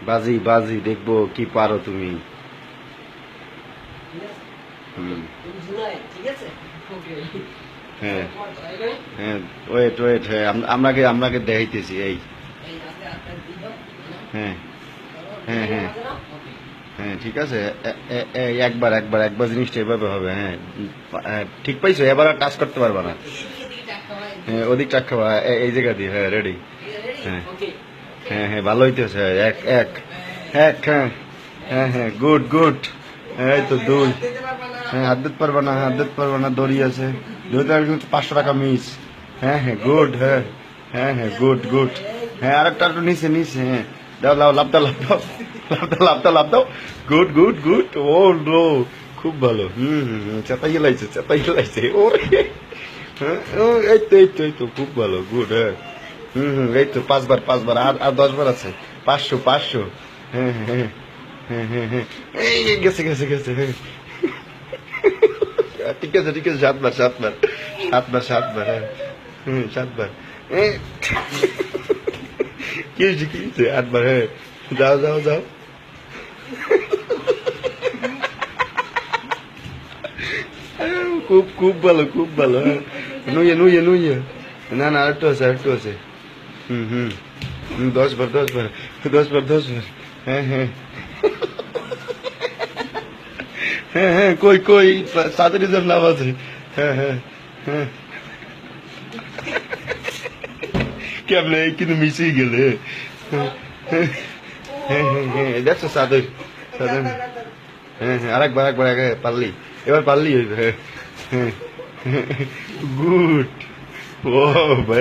বাজি বাজি দেখবো কি পারো তুমি। হ্যাঁ হ্যাঁ, ওয়েট ওয়েট, হ্যাঁ আপনাকে আপনাকে দেখাইতেছি এই। হ্যাঁ হ্যাঁ হ্যাঁ হ্যাঁ, ঠিক আছে। একবার একবার একবার জিনিসটা এভাবে হবে। হ্যাঁ ঠিক পাইছো, এবার আর টাচ করতে পারবা না। হ্যাঁ ওদিক টাক্কা, এই জায়গা দিয়ে। হ্যাঁ রেডি। হ্যাঁ হ্যাঁ হ্যাঁ, ভালো হইতেছে। এক এক এক, হ্যাঁ হ্যাঁ হ্যাঁ, গুড গুড। এই তো দুই। হ্যাঁ হাত দিতে পারবা না, হাত দিতে পারবা না, দড়ি আছে। দুই টাকা কিন্তু 500 টাকা মিস। হ্যাঁ হ্যাঁ গুড। হ্যাঁ হ্যাঁ হ্যাঁ গুড গুড। হ্যাঁ আরেকটা একটু নিচে নিচে। হ্যাঁ দাও দাও, লাভ দাও লাভ দাও লাভ দাও লাভ দাও লাভ দাও। Good good good. Oh no, খুব ভালো। চেতাই লাইছে চেতাই লাইছে ওরে। হ্যাঁ এই তো এই তো এই তো, খুব ভালো, গুড। হ্যাঁ এই তো 5 বার 5 বার, আর আর 10 বার আছে। 500 500। হ্যাঁ হ্যাঁ হ্যাঁ হ্যাঁ হ্যাঁ, এই গেছে গেছে গেছে। হ্যাঁ ঠিক আছে ঠিক আছে, 7 বার 7 বার 7 বার 7 বার। হ্যাঁ 7 বার। কি হয়েছে কি হয়েছে? 8 বার। হ্যাঁ যাও যাও যাও। খুব খুব ভালো খুব ভালো। হ্যাঁ নুয়ে নুয়ে নুয়ে। না না, আরেকটু আছে আরেকটু আছে। হুম হুম 10 বার 10 বার 10 বার 10 বার। হ্যাঁ হ্যাঁ হ্যাঁ হ্যাঁ, কই কই, তাড়াতাড়ি যার নাম আছে। হ্যাঁ হ্যাঁ হ্যাঁ, কেমনে কিন্তু মিশেই গেলে। হ্যাঁ হ্যাঁ হ্যাঁ হ্যাঁ, দেখছো সাদের সাদের। হ্যাঁ হ্যাঁ আরেকবার একবার আগে পারলি, এবার পারলি হইবে। হ্যাঁ হ্যাঁ গুড। ও ভাই।